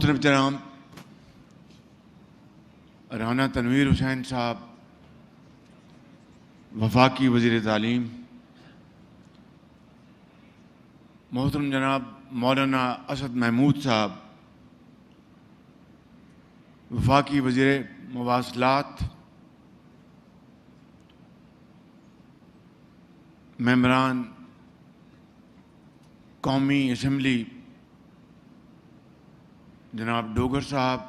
मोहतरम जनाब राना तनवीर हुसैन साहब वफाकी वज़ीर तालीम, मोहतरम जनाब मौलाना असद महमूद साहब वफाकी वज़ीर मवासलात, मेंबरान कौमी असम्बली जनाब डोगर साहब,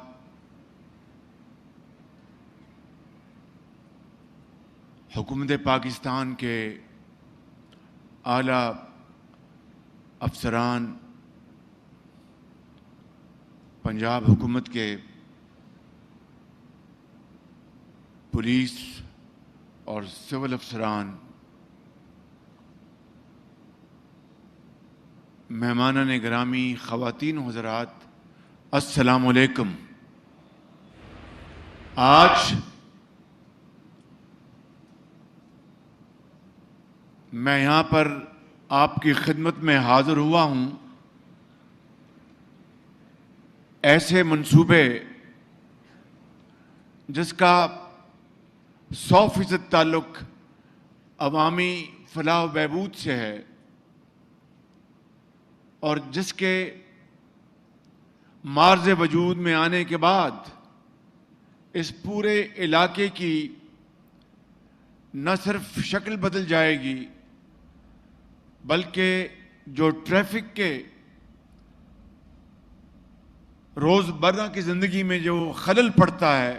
हुकूमत पाकिस्तान के आला अफसरान, पंजाब हुकूमत के पुलिस और सिविल अफसरान, मेहमानान गिरामी, ख़वातीन हज़रात, अस्सलामु अलैकुम। आज मैं यहाँ पर आपकी खिदमत में हाज़िर हुआ हूँ ऐसे मंसूबे जिसका 100% ताल्लुक़ अवामी फलाह बहबूद से है और जिसके मार्ज़ वजूद में आने के बाद इस पूरे इलाके की न सिर्फ शक्ल बदल जाएगी बल्कि जो ट्रैफिक के रोज़मर्रा की ज़िंदगी में जो खलल पड़ता है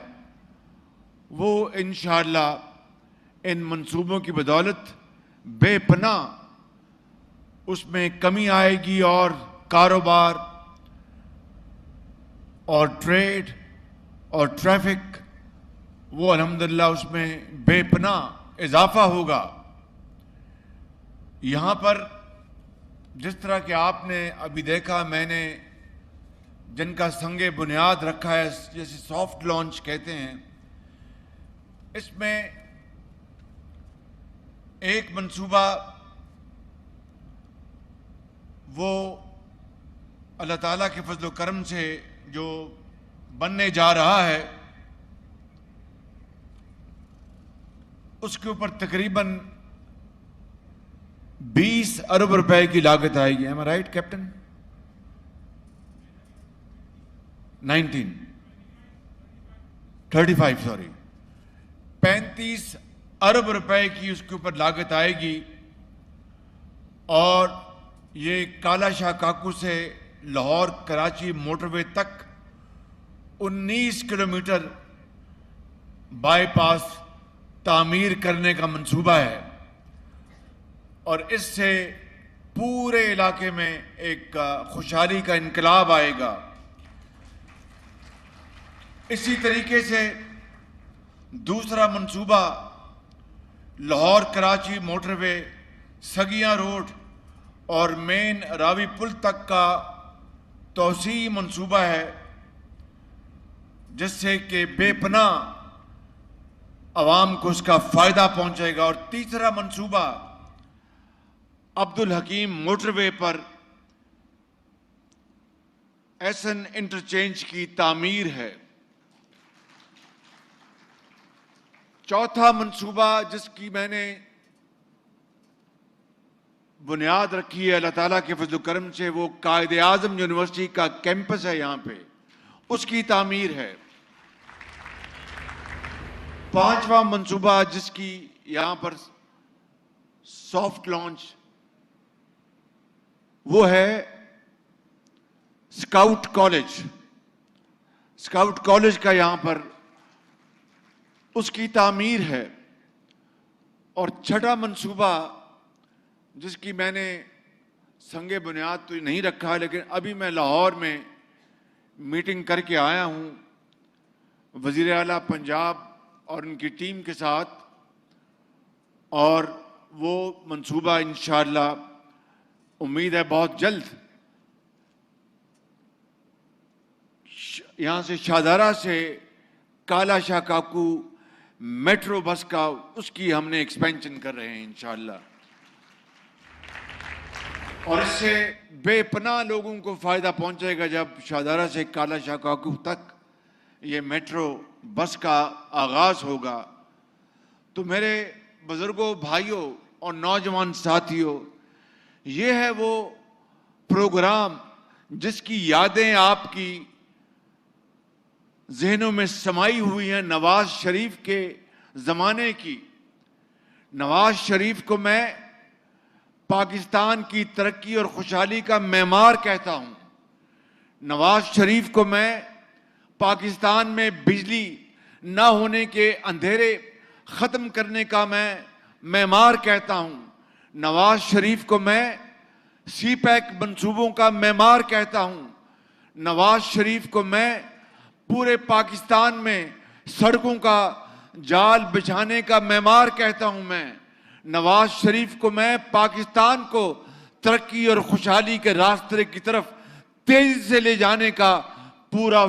वो इंशाअल्लाह इन मंसूबों की बदौलत बेपनाह उसमें कमी आएगी और कारोबार और ट्रेड और ट्रैफिक वो अल्हम्दुलिल्लाह उसमें बेपनाह इजाफा होगा। यहाँ पर जिस तरह के आपने अभी देखा, मैंने जिनका संगे बुनियाद रखा है, जैसे सॉफ्ट लॉन्च कहते हैं, इसमें एक मंसूबा वो अल्लाह ताला के फजल करम से जो बनने जा रहा है उसके ऊपर तकरीबन 20 अरब रुपए की लागत आएगी। एम आई राइट कैप्टन? 35 सॉरी, 35 अरब रुपए की उसके ऊपर लागत आएगी और ये काला शाह काकू से लाहौर कराची मोटरवे तक 19 किलोमीटर बाईपास तामीर करने का मंसूबा है और इससे पूरे इलाके में एक खुशहाली का इनकलाब आएगा। इसी तरीके से दूसरा मंसूबा लाहौर कराची मोटरवे, सगिया रोड और मेन रावी पुल तक का तोसी मंसूबा है जिससे कि बेपनाह अवाम को उसका फायदा पहुंचेगा। और तीसरा मंसूबा अब्दुल हकीम मोटरवे पर एसन इंटरचेंज की तामीर है। चौथा मंसूबा जिसकी मैंने बुनियाद रखी है अल्लाह ताला के फजल करम से, वो कायदे आज़म यूनिवर्सिटी का कैंपस है, यहाँ पे उसकी तामीर है। पांचवा मंसूबा जिसकी यहाँ पर सॉफ्ट लॉन्च वो है स्काउट कॉलेज। स्काउट कॉलेज का यहाँ पर उसकी तामीर है। और छठा मंसूबा जिसकी मैंने संगे बुनियाद तो नहीं रखा, लेकिन अभी मैं लाहौर में मीटिंग करके आया हूँ वज़ीर आला पंजाब और उनकी टीम के साथ, और वो मंसूबा इंशाअल्लाह उम्मीद है बहुत जल्द यहाँ से शाहदारा से काला शाह काकू मेट्रो बस का उसकी हमने एक्सपेंशन कर रहे हैं इंशाअल्लाह। और इससे बेपनाह लोगों को फायदा पहुंचेगा। जब शाहदारा से काला शाह काकू तक ये मेट्रो बस का आगाज होगा तो मेरे बुजुर्गों, भाइयों और नौजवान साथियों, ये है वो प्रोग्राम जिसकी यादें आपकी जहनों में समाई हुई हैं, नवाज शरीफ के जमाने की। नवाज शरीफ को मैं पाकिस्तान की तरक्की और खुशहाली का मेमार कहता हूं। नवाज शरीफ को मैं पाकिस्तान में बिजली ना होने के अंधेरे खत्म करने का मैं मेमार कहता हूं। नवाज शरीफ को मैं सी पैक मंसूबों का मेमार कहता हूं। नवाज शरीफ को मैं पूरे पाकिस्तान में सड़कों का जाल बिछाने का मेमार कहता हूं। मैं नवाज शरीफ को मैं पाकिस्तान को तरक्की और खुशहाली के रास्ते की तरफ तेजी से ले जाने का पूरा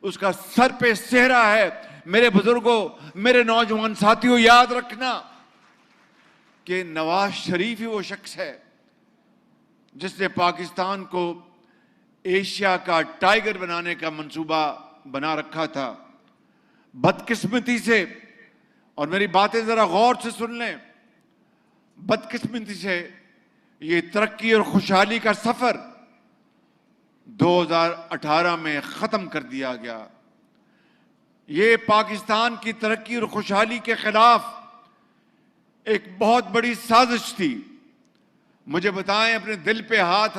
उसका सर पे सेहरा है। मेरे बुजुर्गों, मेरे नौजवान साथियों, याद रखना कि नवाज शरीफ ही वो शख्स है जिसने पाकिस्तान को एशिया का टाइगर बनाने का मंसूबा बना रखा था। बदकिस्मती से, और मेरी बातें जरा गौर से सुन लें, बदकिस्मती से ये तरक्की और खुशहाली का सफर 2018 में खत्म कर दिया गया। ये पाकिस्तान की तरक्की और खुशहाली के खिलाफ एक बहुत बड़ी साजिश थी। मुझे बताएं, अपने दिल पे हाथ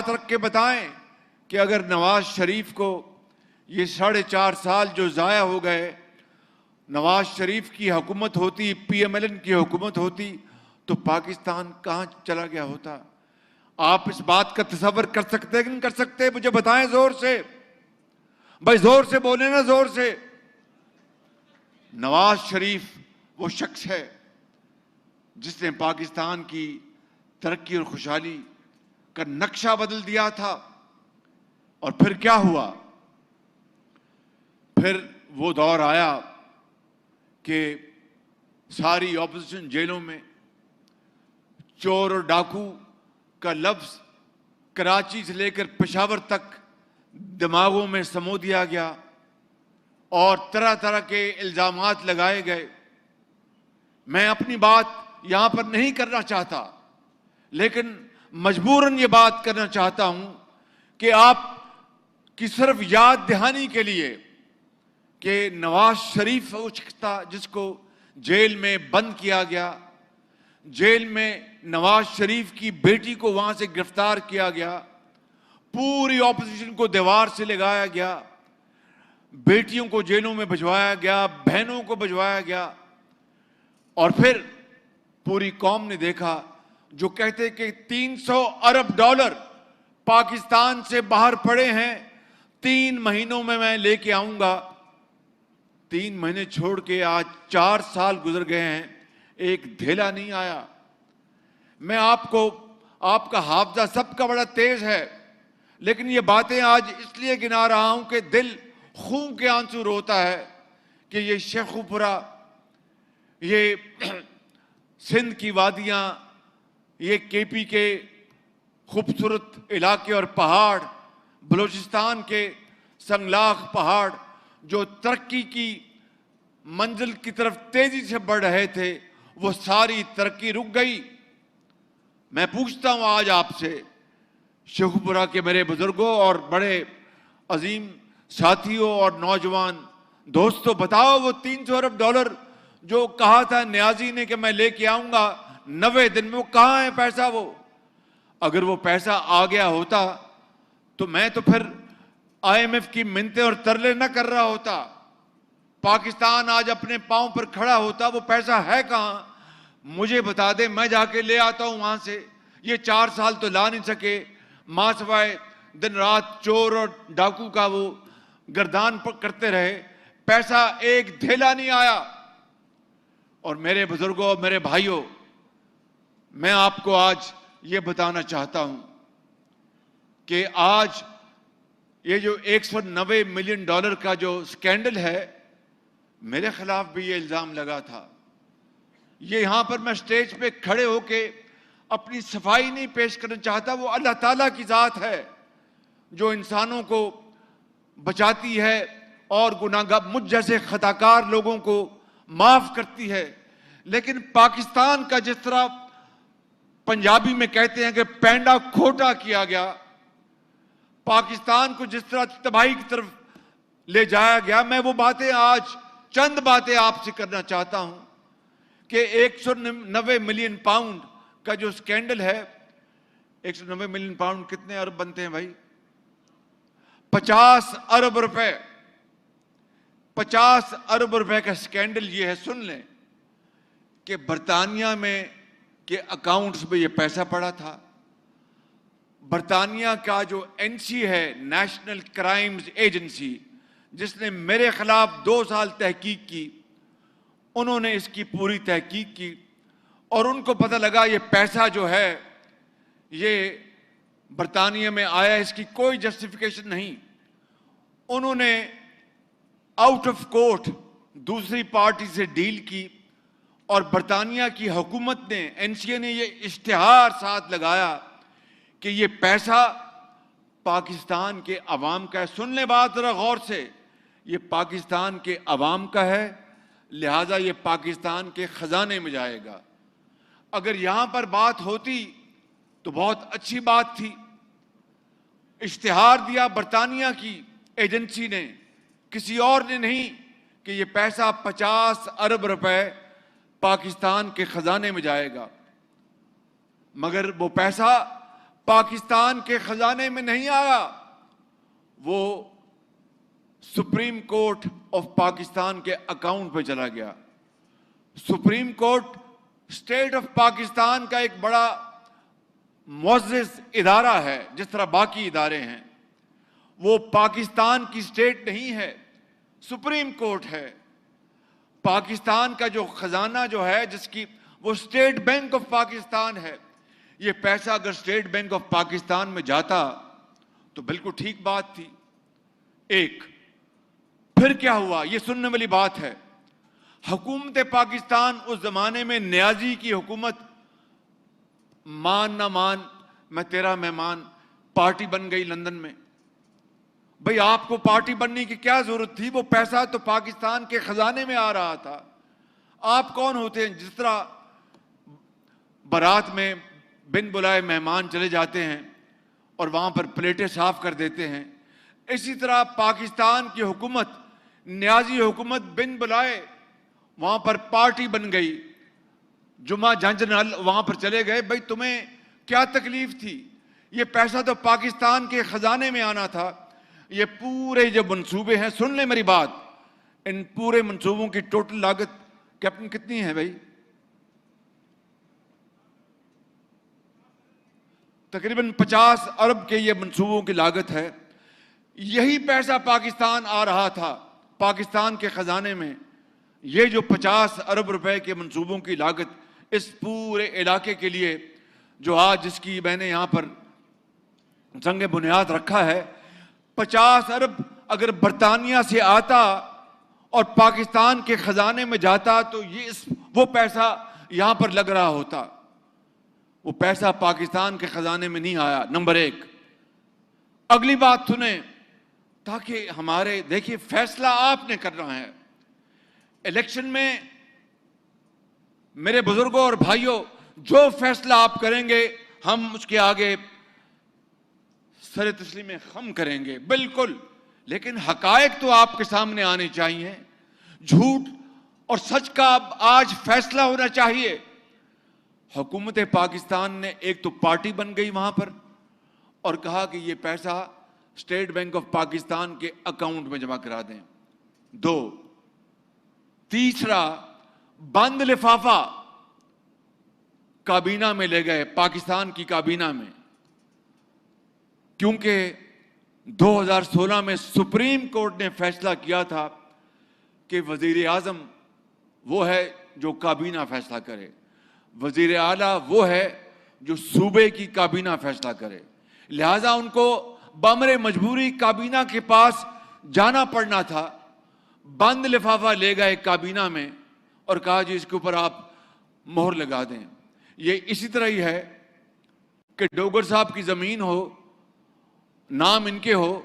रख के बताएं कि अगर नवाज शरीफ को ये 4.5 साल जो जाया हो गए, नवाज शरीफ की हुकूमत होती, PMLN की हुकूमत होती, तो पाकिस्तान कहां चला गया होता? आप इस बात का तसव्वुर कर सकते हैं कि नहीं कर सकते? मुझे बताएं जोर से भाई, जोर से बोले ना, जोर से। नवाज शरीफ वो शख्स है जिसने पाकिस्तान की तरक्की और खुशहाली का नक्शा बदल दिया था। और फिर क्या हुआ? फिर वो दौर आया कि सारी ऑपोजिशन जेलों में चोर और डाकू का लफ्ज कराची से लेकर पेशावर तक दिमागों में समो दिया गया और तरह तरह के इल्जामात लगाए गए। मैं अपनी बात यहां पर नहीं करना चाहता, लेकिन मजबूरन ये बात करना चाहता हूं कि आप की सिर्फ याद दहानी के लिए कि नवाज शरीफ वो शख्स था जिसको जेल में बंद किया गया। जेल में नवाज शरीफ की बेटी को वहां से गिरफ्तार किया गया, पूरी ऑपोजिशन को दीवार से लगाया गया, बेटियों को जेलों में भिजवाया गया, बहनों को भिजवाया गया। और फिर पूरी कौम ने देखा, जो कहते कि 300 अरब डॉलर पाकिस्तान से बाहर पड़े हैं, 3 महीनों में मैं लेके आऊंगा। 3 महीने छोड़ के आज 4 साल गुजर गए हैं, एक धेला नहीं आया। मैं आपका हाफजा सबका बड़ा तेज है, लेकिन ये बातें आज इसलिए गिना रहा हूं कि दिल खून के आंसू रोता है कि ये शेखुपुरा, ये सिंध की वादियां, ये KP के खूबसूरत इलाके और पहाड़, बलूचिस्तान के संगलाख पहाड़ जो तरक्की की मंजिल की तरफ तेजी से बढ़ रहे थे, वो सारी तरक्की रुक गई। मैं पूछता हूं आज आपसे, शेखुपुरा के मेरे बुजुर्गों और बड़े अजीम साथियों और नौजवान दोस्तों, बताओ वो 300 अरब डॉलर जो कहा था न्याजी ने कि मैं लेके आऊंगा 90 दिन में, वो कहां है पैसा? वो अगर वो पैसा आ गया होता तो मैं तो फिर IMF की मिन्नतें और तरले न कर रहा होता। पाकिस्तान आज अपने पांव पर खड़ा होता। वो पैसा है कहां? मुझे बता दे, मैं जाके ले आता हूं वहां से। ये 4 साल तो ला नहीं सके, मां सवाए दिन रात चोर और डाकू का वो गर्दान करते रहे, पैसा एक धेला नहीं आया। और मेरे बुजुर्गों, मेरे भाइयों, मैं आपको आज ये बताना चाहता हूं कि आज ये जो 190 मिलियन डॉलर का जो स्कैंडल है, मेरे खिलाफ भी ये इल्जाम लगा था। ये यहां पर मैं स्टेज पे खड़े होके अपनी सफाई नहीं पेश करना चाहता, वो अल्लाह ताला की जात है जो इंसानों को बचाती है और गुनाहगार मुझ जैसे खताकार लोगों को माफ करती है। लेकिन पाकिस्तान का जिस तरह पंजाबी में कहते हैं कि पैंडा खोटा किया गया, पाकिस्तान को जिस तरह तबाही की तरफ ले जाया गया, मैं वो बातें आज चंद बातें आपसे करना चाहता हूं कि 190 मिलियन पाउंड का जो स्कैंडल है, 190 मिलियन पाउंड कितने अरब बनते हैं भाई? 50 अरब रुपए, 50 अरब रुपए का स्कैंडल ये है। सुन लें कि बर्तानिया में के अकाउंट्स में ये पैसा पड़ा था। बर्तानिया का जो एनसी है, नेशनल क्राइम्स एजेंसी, जिसने मेरे खिलाफ 2 साल तहकीक की, उन्होंने इसकी पूरी तहकीक की और उनको पता लगा ये पैसा जो है ये बर्तानिया में आया, इसकी कोई जस्टिफिकेशन नहीं। उन्होंने आउट ऑफ कोर्ट दूसरी पार्टी से डील की और बर्तानिया की हुकूमत ने, एनसीए ने ये इश्तिहार साथ लगाया कि ये पैसा पाकिस्तान के अवाम का है। सुन ले बात जरा गौर से, ये पाकिस्तान के अवाम का है, लिहाजा ये पाकिस्तान के खजाने में जाएगा। अगर यहां पर बात होती तो बहुत अच्छी बात थी। इश्तिहार दिया बर्तानिया की एजेंसी ने, किसी और ने नहीं, कि ये पैसा 50 अरब रुपए पाकिस्तान के खजाने में जाएगा। मगर वो पैसा पाकिस्तान के खजाने में नहीं आया, वो सुप्रीम कोर्ट ऑफ पाकिस्तान के अकाउंट में चला गया। Supreme court state of Pakistan का एक बड़ा मुअज़्ज़िज़ इदारा है, जिस तरह बाकी इदारे हैं। वो पाकिस्तान की स्टेट नहीं है, सुप्रीम कोर्ट है। पाकिस्तान का जो खजाना जो है, जिसकी वो स्टेट बैंक ऑफ पाकिस्तान है। ये पैसा अगर स्टेट बैंक ऑफ पाकिस्तान में जाता तो बिल्कुल ठीक बात थी। एक, फिर क्या हुआ ये सुनने वाली बात है। हुकूमत पाकिस्तान उस जमाने में नियाजी की हुकूमत, मान ना मान मैं तेरा मेहमान, पार्टी बन गई लंदन में। भाई आपको पार्टी बनने की क्या जरूरत थी? वो पैसा तो पाकिस्तान के खजाने में आ रहा था। आप कौन होते हैं? जिस तरह बारात में बिन बुलाए मेहमान चले जाते हैं और वहां पर प्लेटें साफ कर देते हैं, इसी तरह पाकिस्तान की हुकूमत, नियाजी हुकूमत, बिन बुलाए वहां पर पार्टी बन गई। जुमा झंझनल वहां पर चले गए। भाई तुम्हें क्या तकलीफ थी? ये पैसा तो पाकिस्तान के खजाने में आना था। ये पूरे जो मंसूबे हैं, सुन ले मेरी बात, इन पूरे मंसूबों की टोटल लागत कैप्टन कितनी है भाई? तकरीबन 50 अरब के ये मंसूबों की लागत है। यही पैसा पाकिस्तान आ रहा था, पाकिस्तान के खजाने में। ये जो 50 अरब रुपए के मंसूबों की लागत इस पूरे इलाके के लिए, जो आज जिसकी मैंने यहां पर संग बुनियाद रखा है, 50 अरब अगर बर्तानिया से आता और पाकिस्तान के खजाने में जाता तो वो पैसा यहां पर लग रहा होता। वो पैसा पाकिस्तान के खजाने में नहीं आया। नंबर एक। अगली बात सुने, ताकि हमारे, देखिए फैसला आपने करना है इलेक्शन में। मेरे बुजुर्गों और भाइयों, जो फैसला आप करेंगे हम उसके आगे सर तस्लीम खम करेंगे, बिल्कुल। लेकिन हकायक तो आपके सामने आने चाहिए। झूठ और सच का आज फैसला होना चाहिए। हुकूमत पाकिस्तान ने एक तो पार्टी बन गई वहां पर और कहा कि ये पैसा स्टेट बैंक ऑफ पाकिस्तान के अकाउंट में जमा करा दें। 2, तीसरा, बंद लिफाफा काबीना में ले गए, पाकिस्तान की काबीना में, क्योंकि 2016 में सुप्रीम कोर्ट ने फैसला किया था कि वजीर आजम वो है जो काबीना फैसला करे, वजीर आला वो है जो सूबे की काबीना फैसला करे। लिहाजा उनको बमरे मजबूरी काबीना के पास जाना पड़ना था। बंद लिफाफा ले गए काबीना में और कहा जी इसके ऊपर आप मोहर लगा दें। ये इसी तरह ही है कि डोगर साहब की जमीन हो, नाम इनके हो,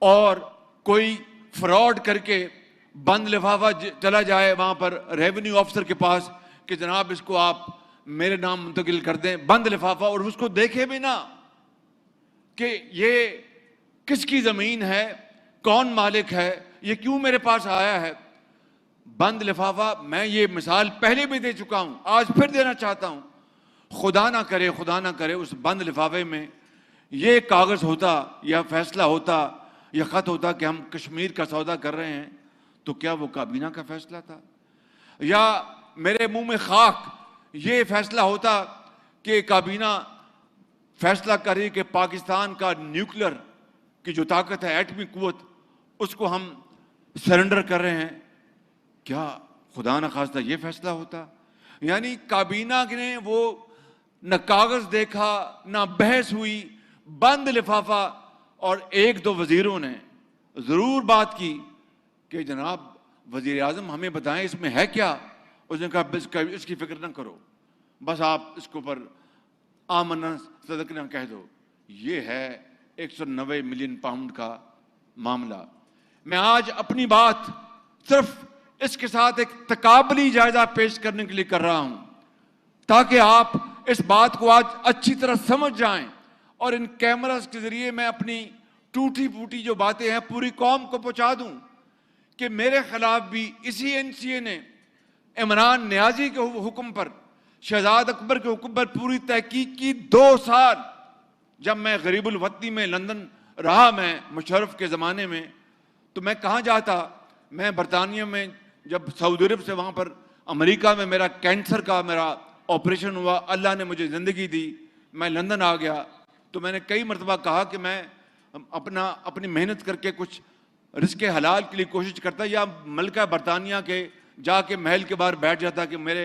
और कोई फ्रॉड करके बंद लिफाफा चला जाए वहां पर रेवेन्यू ऑफिसर के पास कि जनाब इसको आप मेरे नाम मुंतकिल कर दें, बंद लिफाफा, और उसको देखे भी ना कि ये किसकी जमीन है, कौन मालिक है, ये क्यों मेरे पास आया है। बंद लिफाफा, मैं ये मिसाल पहले भी दे चुका हूं, आज फिर देना चाहता हूं। खुदा ना करे उस बंद लिफाफे में ये कागज होता या फैसला होता या खत होता कि हम कश्मीर का सौदा कर रहे हैं, तो क्या वो काबीना का फैसला था? या मेरे मुंह में खाक, ये फैसला होता कि काबीना फैसला करे कि पाकिस्तान का न्यूक्लियर की जो ताकत है, एटमी कुव्वत, उसको हम सरेंडर कर रहे हैं, क्या खुदा न खास्ता ये फैसला होता? यानी काबीना ने वो न कागज देखा, न बहस हुई, बंद लिफाफा। और एक दो वजीरों ने जरूर बात की कि जनाब वजीर आजम हमें बताएं इसमें है क्या। उसने कहा इसकी फिक्र ना करो, बस आप इसको पर आमना सदकना कह दो। ये है 190 मिलियन पाउंड का मामला। मैं आज अपनी बात सिर्फ इसके साथ एक तकाबली जायजा पेश करने के लिए कर रहा हूं, ताकि आप इस बात को आज अच्छी तरह समझ जाएं और इन कैमरास के जरिए मैं अपनी टूटी फूटी जो बातें हैं पूरी कौम को पहुंचा दूं कि मेरे खिलाफ भी इसी एनसीए ने इमरान नियाजी के हुक्म पर, शहजाद अकबर के हुक्म पर पूरी तहकीक की। 2 साल जब मैं गरीबुल वतनी में लंदन रहा, मैं मुशर्रफ के ज़माने में, तो मैं कहाँ जाता, मैं बरतानिया में जब सऊदी अरब से वहाँ पर अमेरिका में मेरा कैंसर का मेरा ऑपरेशन हुआ, अल्लाह ने मुझे ज़िंदगी दी, मैं लंदन आ गया, तो मैंने कई मरतबा कहा कि मैं अपनी मेहनत करके कुछ रिस्क हलाल के लिए कोशिश करता, या मलका बरतानिया के जाके महल के बाहर बैठ जाता कि मेरे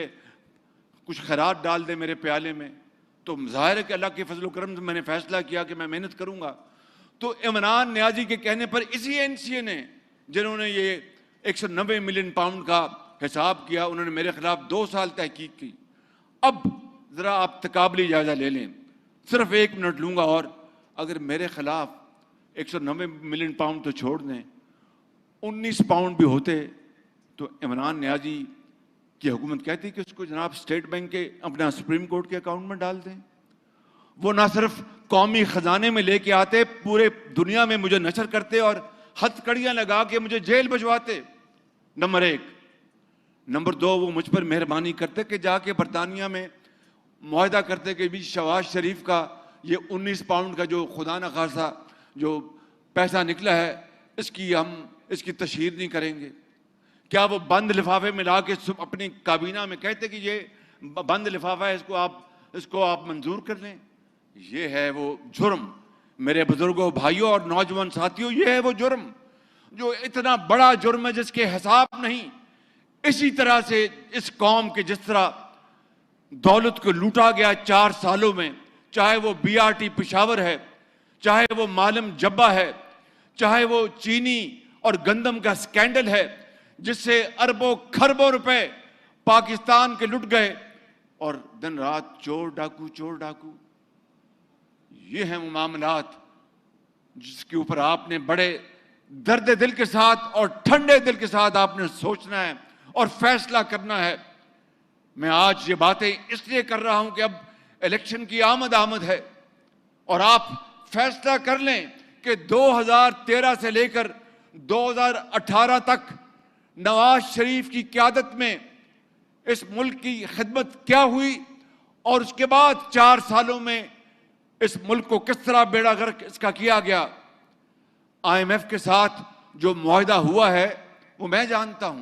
कुछ खैरात डाल दे मेरे प्याले में। तो जाहिर है कि अल्लाह के फजल करम से मैंने फैसला किया कि मैं मेहनत करूंगा। तो इमरान नियाजी के कहने पर इसी एनसीए ने, जिन्होंने ये 190 मिलियन पाउंड का हिसाब किया, उन्होंने मेरे खिलाफ 2 साल तहकीक की। अब जरा आप तकाबली जायजा ले लें, सिर्फ 1 मिनट लूंगा, और अगर मेरे खिलाफ 190 मिलियन पाउंड तो छोड़ दें, 19 पाउंड भी होते तो इमरान नियाजी की हुकूमत कहती कि उसको जनाब स्टेट बैंक के अपना सुप्रीम कोर्ट के अकाउंट में डाल दें। वो ना सिर्फ कौमी खजाने में लेके आते, पूरे दुनिया में मुझे नशर करते और हथकड़ियां लगा के मुझे जेल भिजवाते, नंबर 1। नंबर 2, वो मुझ पर मेहरबानी करते कि जाके बरतानिया में मुआहदा करते कि भी शहबाज शरीफ का ये 19 पाउंड का जो खुदा न खासा जो पैसा निकला है, इसकी तशहीर नहीं करेंगे। क्या वो बंद लिफाफे में ला के अपनी काबीना में कहते कि ये बंद लिफाफा है, इसको आप मंजूर कर लें? ये है वो जुर्म, मेरे बुजुर्गों, भाइयों और नौजवान साथियों, ये है वो जुर्म जो इतना बड़ा जुर्म है जिसके हिसाब नहीं। इसी तरह से इस कौम के जिस तरह दौलत को लूटा गया 4 सालों में, चाहे वो बीआरटी पिशावर है, चाहे वो मालम जब्बा है, चाहे वो चीनी और गंदम का स्कैंडल है जिससे अरबों खरबों रुपए पाकिस्तान के लुट गए, और दिन रात चोर डाकू। ये हैं वो मामलात जिसके ऊपर आपने बड़े दर्द दिल के साथ और ठंडे दिल के साथ आपने सोचना है और फैसला करना है। मैं आज ये बातें इसलिए कर रहा हूं कि अब इलेक्शन की आमद है और आप फैसला कर लें कि 2013 से लेकर 2018 तक नवाज शरीफ की क़यादत में इस मुल्क की खिदमत क्या हुई, और उसके बाद 4 सालों में इस मुल्क को किस तरह बेड़ा गर्क इसका किया गया। IMF के साथ जो मुआहदा हुआ है वो मैं जानता हूं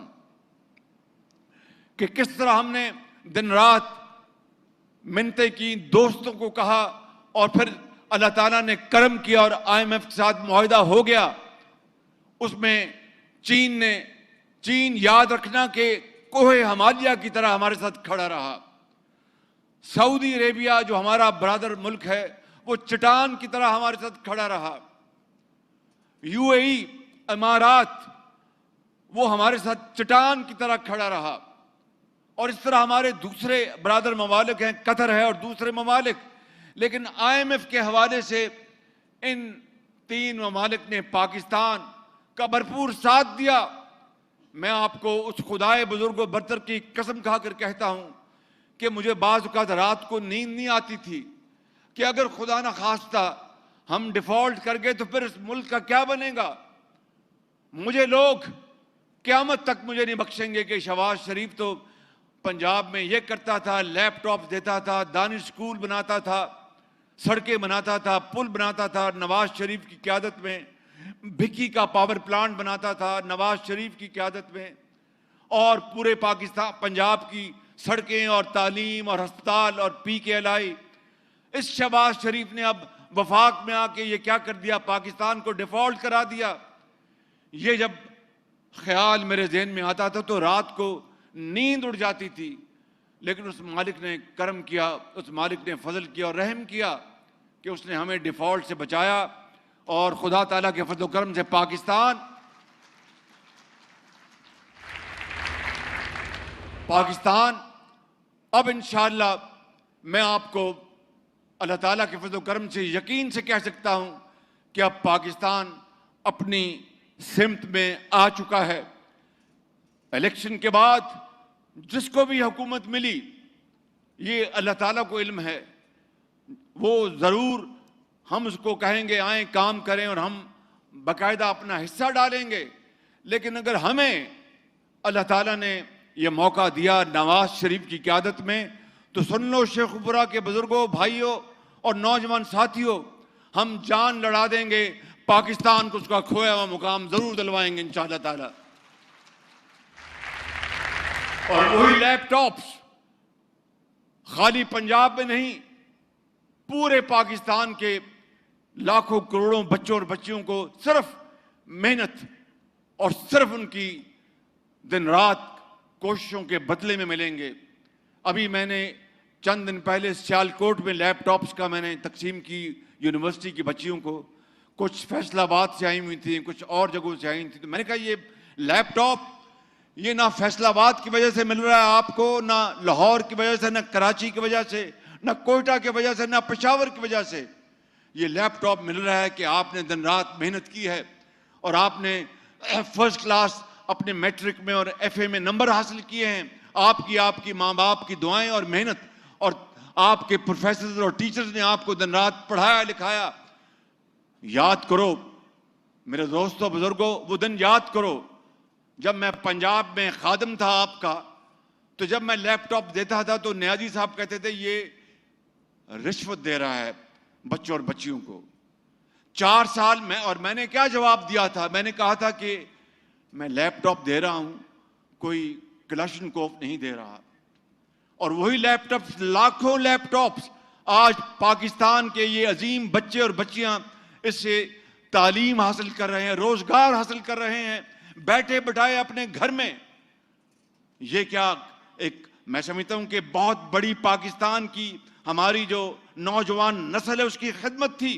कि किस तरह हमने दिन रात मिन्नतें की, दोस्तों को कहा, और फिर अल्लाह ताला ने करम किया और IMF के साथ मुआहदा हो गया। उसमें चीन याद रखना कि कोहे हिमालय की तरह हमारे साथ खड़ा रहा। सऊदी अरेबिया जो हमारा ब्रादर मुल्क है वो चट्टान की तरह हमारे साथ खड़ा रहा। UAE इमारात वो हमारे साथ चट्टान की तरह खड़ा रहा। और इस तरह हमारे दूसरे ब्रादर ममालिक हैं, कतर है और दूसरे ममालिक। लेकिन IMF के हवाले से इन 3 ममालिक ने पाकिस्तान का भरपूर साथ दिया। मैं आपको उस खुदाए बुजुर्ग बरतर की कसम खाकर कहता हूं कि मुझे बाज़ औक़ात रात को नींद नहीं आती थी कि अगर खुदा ना खास्ता हम डिफॉल्ट कर गए तो फिर इस मुल्क का क्या बनेगा। मुझे लोग क़यामत तक मुझे नहीं बख्शेंगे कि शहबाज शरीफ तो पंजाब में ये करता था, लैपटॉप देता था, दानिश स्कूल बनाता था, सड़कें बनाता था, पुल बनाता था नवाज शरीफ की क़यादत में, भिक्की का पावर प्लांट बनाता था नवाज शरीफ की क़यादत में, और पूरे पाकिस्तान पंजाब की सड़कें और तालीम और अस्पताल और PKLI। इस शहबाज शरीफ ने अब वफाक में आके ये क्या कर दिया, पाकिस्तान को डिफॉल्ट करा दिया। ये जब ख्याल मेरे जहन में आता था तो रात को नींद उड़ जाती थी। लेकिन उस मालिक ने करम किया, उस मालिक ने फजल किया और रहम किया कि उसने हमें डिफॉल्ट से बचाया। और खुदा ताला के फजल करम से पाकिस्तान अब इंशाअल्लाह मैं आपको अल्लाह ताला के फजल करम से यकीन से कह सकता हूं कि अब पाकिस्तान अपनी सिमत में आ चुका है। इलेक्शन के बाद जिसको भी हुकूमत मिली, ये अल्लाह ताला को इल्म है, वो ज़रूर हम उसको कहेंगे आए काम करें और हम बाकायदा अपना हिस्सा डालेंगे। लेकिन अगर हमें अल्लाह ताला ने यह मौका दिया नवाज शरीफ की क़यादत में, तो सुन लो शेखुपुरा के बुजुर्गों, भाइयों और नौजवान साथियों, हम जान लड़ा देंगे, पाकिस्तान को उसका खोया हुआ मुकाम जरूर दिलवाएंगे इंशाअल्लाह ताला। और वही लैपटॉप्स खाली पंजाब में नहीं, पूरे पाकिस्तान के लाखों करोड़ों बच्चों और बच्चियों को सिर्फ मेहनत और सिर्फ उनकी दिन रात कोशिशों के बदले में मिलेंगे। अभी मैंने चंद दिन पहले सियालकोट में लैपटॉप्स का मैंने तकसीम की यूनिवर्सिटी की बच्चियों को। कुछ फैसलाबाद से आई हुई थी, कुछ और जगहों से आई थी। तो मैंने कहा ये लैपटॉप ये ना फैसलाबाद की वजह से मिल रहा है आपको, ना लाहौर की वजह से, ना कराची की वजह से, ना कोयटा की वजह से, ना पेशावर की वजह से। ये लैपटॉप मिल रहा है कि आपने दिन रात मेहनत की है और आपने फर्स्ट क्लास अपने मैट्रिक में और FA में नंबर हासिल किए हैं। आपकी माँ बाप की दुआएं और मेहनत और आपके प्रोफेसर और टीचर्स ने आपको दिन रात पढ़ाया लिखाया। याद करो मेरे दोस्तों बुजुर्गों, वो दिन याद करो जब मैं पंजाब में खादिम था आपका, तो जब मैं लैपटॉप देता था तो न्याजी साहब कहते थे ये रिश्वत दे रहा है बच्चों और बच्चियों को। 4 साल में, और मैंने क्या जवाब दिया था, मैंने कहा था कि मैं लैपटॉप दे रहा हूं, कोई क्लाशनकोफ नहीं दे रहा। और वही लैपटॉप्स, लाखों लैपटॉप्स आज पाकिस्तान के ये अजीम बच्चे और बच्चियां इससे तालीम हासिल कर रहे हैं, रोजगार हासिल कर रहे हैं, बैठे बिठाए अपने घर में। ये क्या एक, मैं समझता हूं कि बहुत बड़ी पाकिस्तान की हमारी जो नौजवान नस्ल है उसकी खिदमत थी।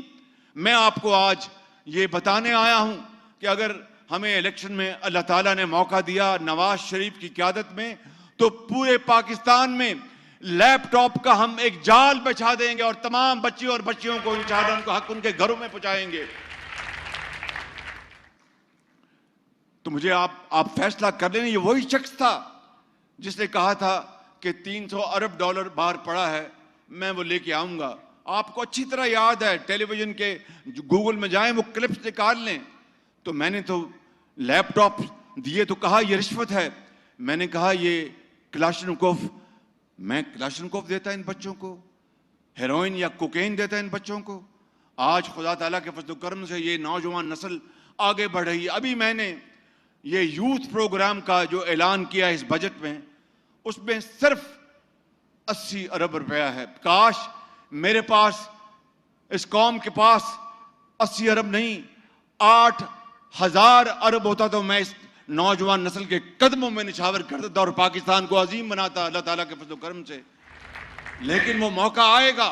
मैं आपको आज ये बताने आया हूं कि अगर हमें इलेक्शन में अल्लाह ताला ने मौका दिया नवाज शरीफ की क़यादत में, तो पूरे पाकिस्तान में लैपटॉप का हम एक जाल बिछा देंगे और तमाम बच्चियों और बच्चियों को इंशाअल्लाह उनका हक उनके घरों में पहुंचाएंगे। तो मुझे आप फैसला कर लेना। ये वही शख्स था जिसने कहा था कि 300 अरब डॉलर बाहर पड़ा है, मैं वो लेके आऊंगा। आपको अच्छी तरह याद है, टेलीविजन के गूगल में जाएं, वो क्लिप्स निकाल लें। तो मैंने तो लैपटॉप दिए तो कहा ये रिश्वत है, मैंने कहा ये क्लाशनकोफ, मैं क्लाशनकोफ देता इन बच्चों को, हेरोइन या कोकेन देता इन बच्चों को। आज खुदा ताला के फजल करम से ये नौजवान नस्ल आगे बढ़ रही है। अभी मैंने ये यूथ प्रोग्राम का जो ऐलान किया इस बजट में, उसमें सिर्फ 80 अरब रुपया है। काश मेरे पास, इस कौम के पास 80 अरब नहीं 8,000 अरब होता तो मैं इस नौजवान नस्ल के कदमों में निछावर कर देता और पाकिस्तान को अजीम बनाता अल्लाह ताला के फजल करम से। लेकिन वो मौका आएगा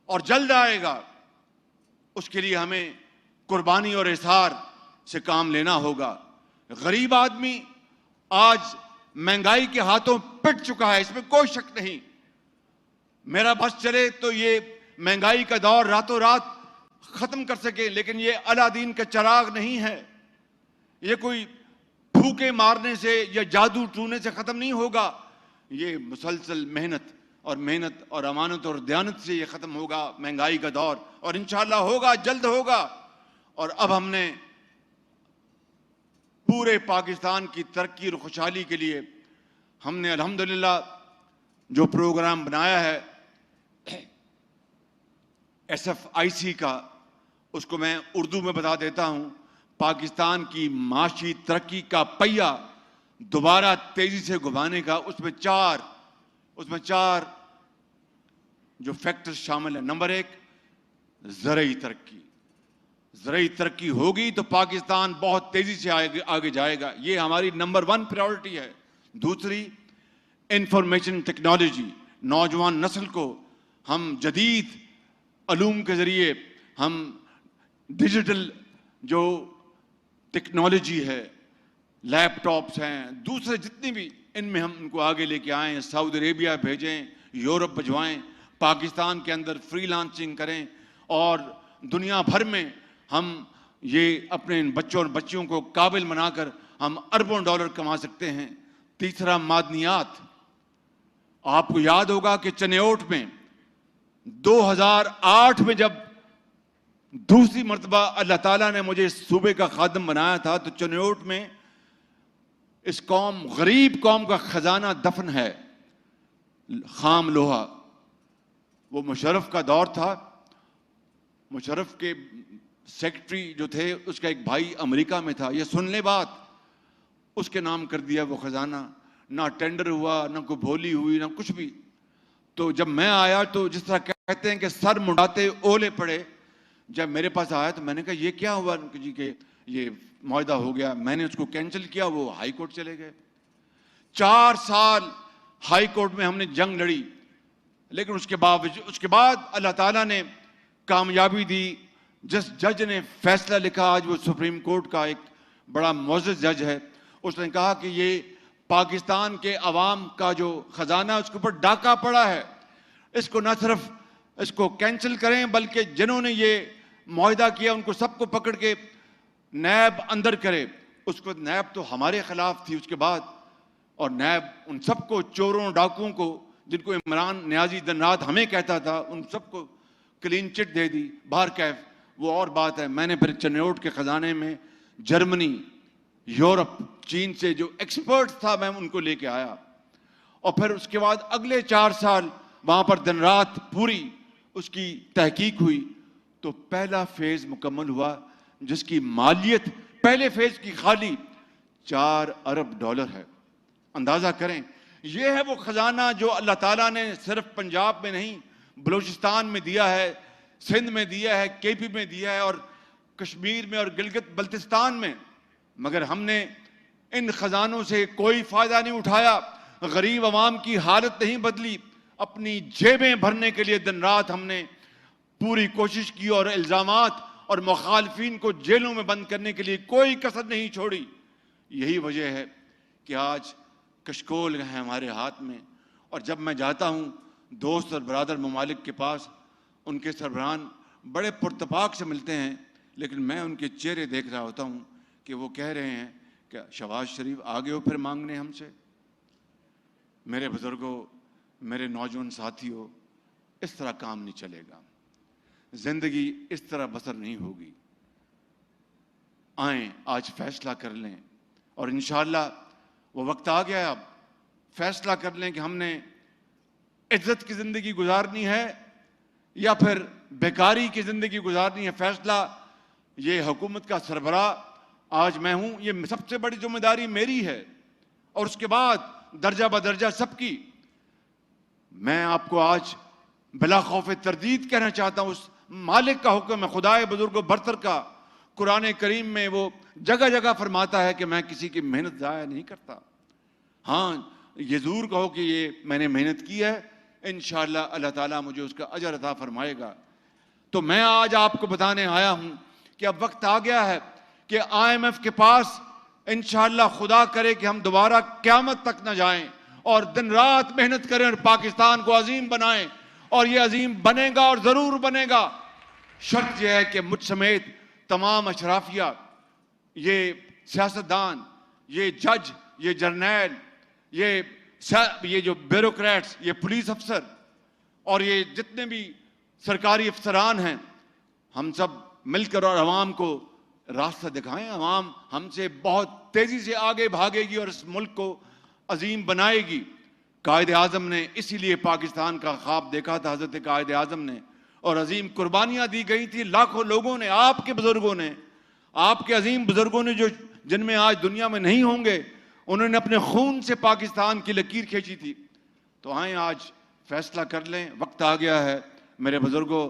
और जल्द आएगा, उसके लिए हमें कुर्बानी और इज़हार से काम लेना होगा। गरीब आदमी आज महंगाई के हाथों पिट चुका है, इसमें कोई शक नहीं। मेरा बस चले तो ये महंगाई का दौर रातों रात खत्म कर सके, लेकिन ये अलादीन का चिराग नहीं है। ये कोई फूके मारने से या जादू टूने से खत्म नहीं होगा। ये मुसलसल मेहनत और अमानत और दयानत से ये खत्म होगा महंगाई का दौर, और इंशाअल्लाह होगा, जल्द होगा। और अब हमने पूरे पाकिस्तान की तरक्की और खुशहाली के लिए हमने अल्हम्दुलिल्लाह जो प्रोग्राम बनाया है SFIC का, उसको मैं उर्दू में बता देता हूं। पाकिस्तान की माशी तरक्की का पहिया दोबारा तेजी से घुमाने का, उसमें चार जो फैक्टर्स शामिल है। नंबर 1, ज़रई तरक्की होगी तो पाकिस्तान बहुत तेजी से आगे जाएगा, ये हमारी नंबर 1 प्रायोरिटी है। दूसरी, इंफॉर्मेशन टेक्नोलॉजी, नौजवान नस्ल को हम जदीद अलूम के जरिए, हम डिजिटल जो टेक्नोलॉजी है, लैपटॉप्स हैं, दूसरे जितने भी, इनमें हम उनको आगे लेके आएँ, सऊदी अरेबिया भेजें, यूरोप भिजवाएं, पाकिस्तान के अंदर फ्रीलांसिंग करें, और दुनिया भर में हम ये अपने बच्चों और बच्चियों को काबिल बनाकर हम अरबों डॉलर कमा सकते हैं। तीसरा, मादनियात। आपको याद होगा कि चनेओट में 2008 में जब दूसरी मर्तबा अल्लाह ताला ने मुझे इस सूबे का खादिम बनाया था, तो चनेओट में इस गरीब कौम का खजाना दफन है, खाम लोहा। वो मुशर्रफ का दौर था। मुशर्रफ के सेक्रेटरी जो थे, उसका एक भाई अमेरिका में था। ये सुन ले बात, उसके नाम कर दिया वो खजाना। ना टेंडर हुआ, ना कोई बोली हुई, ना कुछ भी। तो जब मैं आया तो जिस तरह कहते हैं कि सर मुंडाते ओले पड़े, जब मेरे पास आया तो मैंने कहा ये क्या हुआ जी के ये मुआहदा हो गया। मैंने उसको कैंसिल किया, वो हाई कोर्ट चले गए। 4 साल हाई कोर्ट में हमने जंग लड़ी, लेकिन उसके बाद अल्लाह ताला ने कामयाबी दी। जिस जज ने फैसला लिखा, आज वो सुप्रीम कोर्ट का एक बड़ा मुअज़्ज़ज़ जज है, उसने कहा कि ये पाकिस्तान के अवाम का जो खजाना है उसके ऊपर डाका पड़ा है, इसको ना सिर्फ इसको कैंसिल करें बल्कि जिन्होंने ये मुआहदा किया उनको सबको पकड़ के नैब अंदर करे। उसको नैब तो हमारे खिलाफ थी उसके बाद, और नैब उन सबको, चोरों डाकुओं को, जिनको इमरान नियाजी दिन रात हमें कहता था, उन सबको क्लीन चिट दे दी। बाहर कैफ वो और बात है। मैंने फिर चनेओट के खजाने में जर्मनी, यूरोप, चीन से जो एक्सपर्ट था मैं उनको लेके आया, और फिर उसके बाद अगले 4 साल वहां पर दिन रात पूरी उसकी तहकीक हुई। तो पहला फेज मुकम्मल हुआ, जिसकी मालियत पहले फेज की खाली $4 अरब है। अंदाजा करें, यह है वो खजाना जो अल्लाह ताला ने सिर्फ पंजाब में नहीं, बलूचिस्तान में दिया है, सिंध में दिया है, केपी में दिया है, और कश्मीर में और गिलगित बल्तिस्तान में। मगर हमने इन खजानों से कोई फायदा नहीं उठाया, गरीब अवाम की हालत नहीं बदली। अपनी जेबें भरने के लिए दिन रात हमने पूरी कोशिश की, और इल्जामात और मुखालफिन को जेलों में बंद करने के लिए कोई कसर नहीं छोड़ी। यही वजह है कि आज कशकोल है हमारे हाथ में। और जब मैं जाता हूँ दोस्त और बरादर ममालिक के पास, उनके सरबराहान बड़े पुरतपाक से मिलते हैं, लेकिन मैं उनके चेहरे देख रहा होता हूँ कि वो कह रहे हैं कि शहबाज शरीफ आ गए हो फिर मांगने हमसे। मेरे बुजुर्गों, मेरे नौजवान साथियों, इस तरह काम नहीं चलेगा, जिंदगी इस तरह बसर नहीं होगी। आए आज फैसला कर लें, और इंशाअल्लाह वो वक्त आ गया, अब फैसला कर लें कि हमने इज्जत की जिंदगी गुजारनी है या फिर बेकारी की जिंदगी गुजारनी है। फैसला ये हुकूमत का सरबराह आज मैं हूं, ये सबसे बड़ी जिम्मेदारी मेरी है, और उसके बाद दर्जा बदर्जा सबकी। मैं आपको आज बिला खौफ तरदीद कहना चाहता हूं, उस मालिक का हुक्म है, खुदाए बुजुर्ग बरतर का। कुरान करीम में वो जगह जगह फरमाता है कि मैं किसी की मेहनत ज़ाया नहीं करता। हाँ, ये जरूर कहो कि ये मैंने मेहनत की है, इंशाअल्लाह अल्लाह ताला मुझे उसका अजर अता फरमाएगा। तो मैं आज आपको बताने आया हूं कि अब वक्त आ गया है कि IMF के पास इंशाअल्लाह खुदा करे कि हम दोबारा क़यामत तक न जाएं और दिन रात मेहनत करें और पाकिस्तान को अजीम बनाएं, और ये अजीम बनेगा और जरूर बनेगा। शर्त यह है कि मुझ समेत तमाम अशराफिया, ये सियासतदान, ये जज, ये जर्नैल, ये जो ब्यूरोक्रेट्स, ये पुलिस अफसर और ये जितने भी सरकारी अफसरान हैं, हम सब मिलकर और अवाम को रास्ता दिखाएं। अवाम हमसे बहुत तेजी से आगे भागेगी और इस मुल्क को अजीम बनाएगी। कायद आज़म ने इसीलिए पाकिस्तान का ख्वाब देखा था, हजरत कायद आज़म ने, और अजीम कुर्बानियां दी गई थी। लाखों लोगों ने, आपके बुजुर्गों ने, आपके अजीम बुजुर्गों ने, जो जिनमें आज दुनिया में नहीं होंगे, उन्होंने अपने खून से पाकिस्तान की लकीर खींची थी। तो आए आज फैसला कर लें, वक्त आ गया है मेरे बुजुर्गों।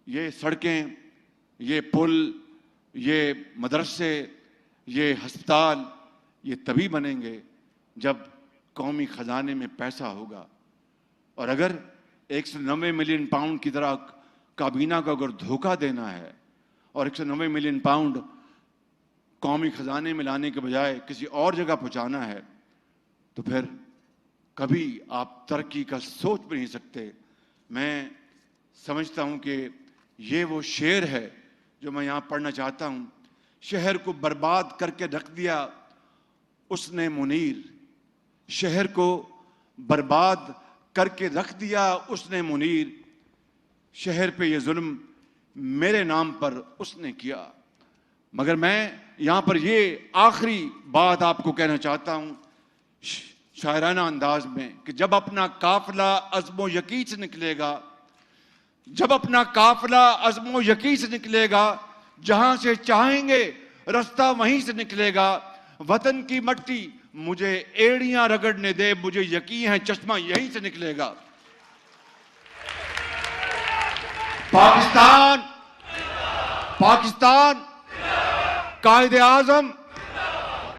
ये सड़कें, ये पुल, ये मदरसे, ये हस्पताल, ये तभी बनेंगे जब कौमी खजाने में पैसा होगा। और अगर 190 मिलियन पाउंड की तरह काबीना को अगर धोखा देना है और 190 मिलियन पाउंड कौमी खजाने में लाने के बजाय किसी और जगह पहुंचाना है, तो फिर कभी आप तरक्की का सोच भी नहीं सकते। मैं समझता हूं कि ये वो शेर है जो मैं यहां पढ़ना चाहता हूं। शहर को बर्बाद करके रख दिया उसने मुनीर, शहर को बर्बाद करके रख दिया उसने मुनीर, शहर पे ये जुल्म मेरे नाम पर उसने किया। मगर मैं यहां पर ये आखिरी बात आपको कहना चाहता हूं शायराना अंदाज में कि जब अपना काफिला अज़्मो यकीन से निकलेगा, जब अपना काफिला अज़्मो यकीन से निकलेगा, जहां से चाहेंगे रास्ता वहीं से निकलेगा। वतन की मट्टी मुझे एड़ियां रगड़ने दे, मुझे यकीन है चश्मा यहीं से निकलेगा। पाकिस्तान, पाकिस्तान, कायदे आज़म